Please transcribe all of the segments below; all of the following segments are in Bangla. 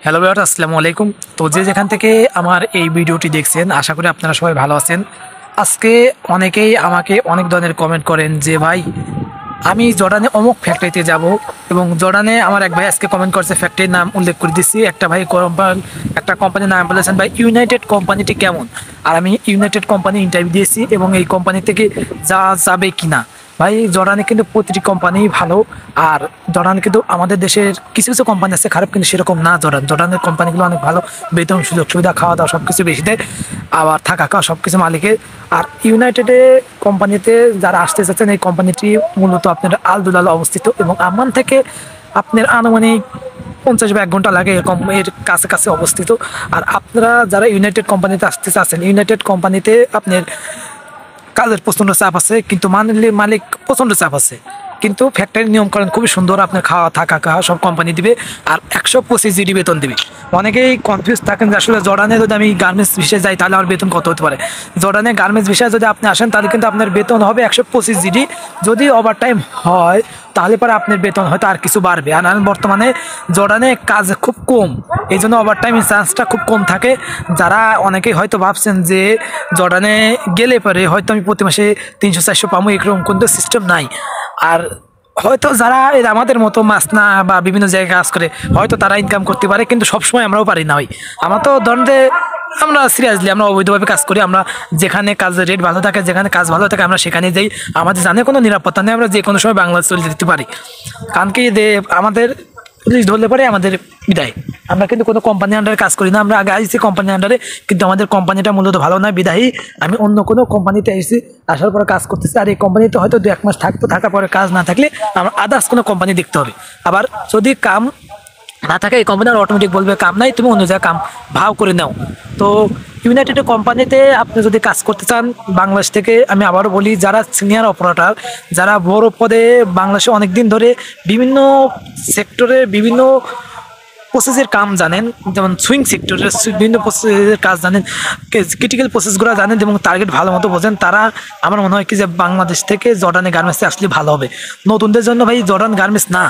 হ্যালো ভিউয়ার্স, আসসালামু আলাইকুম। তো যেখান থেকে আমার এই ভিডিওটি দেখছেন, আশা করি আপনারা সবাই ভালো আছেন। আজকে অনেকেই আমাকে অনেক ধরনের কমেন্ট করেন যে ভাই, আমি জর্ডানে অমুক ফ্যাক্টরিতে যাব, এবং জর্ডানে আমার এক ভাই আজকে কমেন্ট করছে, ফ্যাক্টরির নাম উল্লেখ করে দিচ্ছি। একটা ভাই একটা কোম্পানির নাম বলেছেন, ভাই ইউনাইটেড কোম্পানিটি কেমন। আর আমি ইউনাইটেড কোম্পানি ইন্টারভিউ দিয়েছি এবং এই কোম্পানি থেকে যাবে কিনা। ভাই জর্ডানে কিন্তু প্রতিটি কোম্পানি ভালো। আর জর্ডান কিন্তু আমাদের দেশের কিছু কিছু কোম্পানি আছে খারাপ, কিন্তু সেরকম না। জর্ডানের কোম্পানিগুলো অনেক ভালো, বেতন সুযোগ সুবিধা খাওয়া দাওয়া সব কিছু বেশি দেয়, আবার থাকা খাওয়া সব কিছু মালিকের। আর ইউনাইটেডে কোম্পানিতে যারা আসতে চাচ্ছেন, এই কোম্পানিটি মূলত আপনার আল দুলাল অবস্থিত এবং আম্মান থেকে আপনার আনুমানিক 50 বা 1 ঘন্টা লাগে, এরকম এর কাছাকাছি অবস্থিত। আর আপনারা যারা ইউনাইটেড কোম্পানিতে আসতে চাচ্ছেন, ইউনাইটেড কোম্পানিতে আপনার কাজের প্রচণ্ড চাপ আছে, কিন্তু মালিক প্রচণ্ড চাপ আছে, কিন্তু ফ্যাক্টরির নিয়মকানুন খুবই সুন্দর। আপনার খাওয়া থাকা খাওয়া সব কোম্পানি দিবে, আর 125 জিডি বেতন দিবে। অনেকেই কনফিউজ থাকেন যে আসলে জর্ডানে যদি আমি গার্মেন্টস বিষয়ে যাই তাহলে আমার বেতন কত হতে পারে। জর্ডানে গার্মেন্টস বিষয়ে যদি আপনি আসেন তাহলে কিন্তু আপনার বেতন হবে 125 জিডি। যদি ওভারটাইম হয় তাহলে পরে আপনার বেতন হয়তো আর কিছু বাড়বে। আর বর্তমানে জর্ডানে কাজ খুব কম, এই জন্য ওভারটাইমের চান্সটা খুব কম থাকে। যারা অনেকেই হয়তো ভাবছেন যে জর্ডানে গেলে পরে হয়তো আমি প্রতি মাসে 300-400 পাবো, এরকম কিন্তু সিস্টেম নাই। আর হয়তো যারা আমাদের মতো মাসনা বা বিভিন্ন জায়গায় কাজ করে হয়তো তারা ইনকাম করতে পারে, কিন্তু সবসময় আমরাও পারি না। ওই আমরা তো ধরেন যে আমরা সিরিয়াসলি আমরা অবৈধভাবে কাজ করি। আমরা যেখানে কাজের রেট ভালো থাকে, যেখানে কাজ ভালো থাকে, আমরা সেখানে যাই। আমাদের জানে কোনো নিরাপত্তা নেই, আমরা যে কোনো সময় বাংলাদেশ চলে যেতে পারি। কারণ কি যে আমাদের পুলিশ ধরলে পরে আমাদের বিদায়। আমরা কিন্তু কোনো কোম্পানির আন্ডারে কাজ করি না, আমরা আগে আসছি কোম্পানির আন্ডারে, কিন্তু আমাদের কোম্পানিটা মূলত ভালো নয়, বিদায়ী আমি অন্য কোনো কোম্পানিতে এসেছি, আসার পরে কাজ করতেছি। আর এই কোম্পানিতে হয়তো 2-1 মাস থাকবো, থাকার পরে কাজ না থাকলে আমরা আদার্স কোনো কোম্পানি দেখতে হবে। আবার যদি কাম না থাকে এই কোম্পানির অটোমেটিক বলবে কাম নাই, তুমি অন্য জায়গায় কাম ভাও করে নাও। তো ইউনাইটেড কোম্পানিতে আপনি যদি কাজ করতে চান বাংলাদেশ থেকে, আমি আবারও বলি, যারা সিনিয়র অপারেটর, যারা বড় পদে বাংলাদেশে অনেক দিন ধরে বিভিন্ন সেক্টরে বিভিন্ন প্রসেসের কাম জানেন, যেমন সুইং সেক্টরের বিভিন্ন প্রসেসের কাজ জানেন, ক্রিটিক্যাল প্রসেসগুলো জানেন এবং টার্গেট ভালো মতো বোঝেন, তারা আমার মনে হয় কি যে বাংলাদেশ থেকে জর্ডানে গার্মেন্টসে আসলে ভালো হবে। নতুনদের জন্য ভাই জর্ডান গার্মেন্টস না।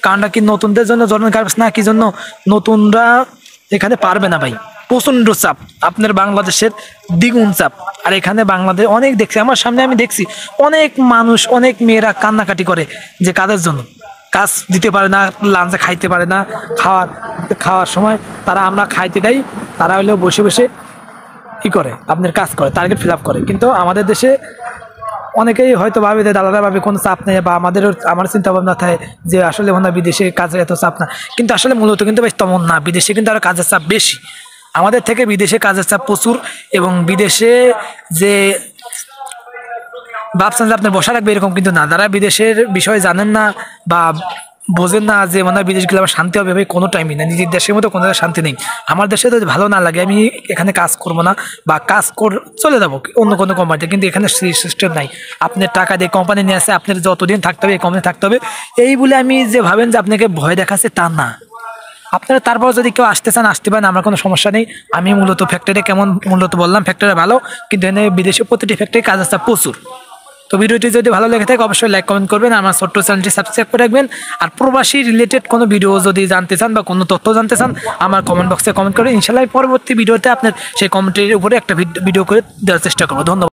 কারণটা কি, নতুনদের জন্য জর্ডান গার্মেন্টস না, কি জন্য নতুনরা এখানে পারবে না ভাই, প্রচণ্ড চাপ, আপনার বাংলাদেশের দ্বিগুণ চাপ। আর এখানে বাংলাদেশ অনেক দেখছি, আমার সামনে আমি দেখছি অনেক মানুষ, অনেক মেয়েরা কান্নাকাটি করে যে কাজের জন্য, কাজ দিতে পারে না, লাঞ্চে খাইতে পারে না, খাওয়ার সময় তারা আমরা খাইতে দেই, তারা হলেও বসে বসে কি করে আপনার কাজ করে, টার্গেট ফিল আপ করে। কিন্তু আমাদের দেশে অনেকেই হয়তো ভাবে যে দালালরা ভাবে কোনো চাপ নেই, বা আমার চিন্তা ভাবনা থাকে যে আসলে মনে হয় বিদেশে কাজের এত চাপ না, কিন্তু আসলে মূলত কিন্তু বেশ তেমন না। বিদেশে কিন্তু আরও কাজের চাপ বেশি, আমাদের থেকে বিদেশে কাজের চাপ প্রচুর। এবং বিদেশে যে ভাবছেন যে আপনার বসা রাখবে এরকম কিন্তু না। যারা বিদেশের বিষয় জানেন না বা বোঝেন না যে মনে হয় বিদেশ গেলে আমার শান্তি হবে, ভাই কোনো টাইমই না। নিজের দেশের মতো কোনো শান্তি নেই। আমার দেশে যদি ভালো না লাগে আমি এখানে কাজ করবো না, বা চলে যাবো অন্য কোনো কোম্পানিতে, কিন্তু এখানে সেই সিস্টেম নাই। আপনার টাকা দিয়ে কোম্পানি নিয়ে আসে, আপনার যতদিন থাকতে হবে এই কোম্পানি থাকতে হবে, এই বলে আমি যে ভাবেন যে আপনাকে ভয় দেখাচ্ছে তা না। আপনারা তারপর যদি কেউ আসতে চান আসতে পারেন, আমার কোনো সমস্যা নেই। আমি মূলত ফ্যাক্টরি কেমন মূলত বললাম, ফ্যাক্টরি ভালো, কিন্তু এখানে বিদেশে প্রতিটি ফ্যাক্টরি কাজ আছে প্রচুর। তো ভিডিওটি যদি ভালো লেগে থাকে অবশ্যই লাইক কমেন্ট করবেন, আমার ছোট্ট চ্যানেলটি সাবস্ক্রাইব করে রাখবেন। আর প্রবাসী রিলেটেড কোনো ভিডিও যদি জানতে চান বা কোনো তথ্য জানতে চান, আমার কমেন্ট বক্সে কমেন্ট করবেন। ইনশাআল্লাহ পরবর্তী ভিডিওতে আপনার সেই কমেন্টের উপরে একটা ভিডিও করে দেওয়ার চেষ্টা করবো। ধন্যবাদ।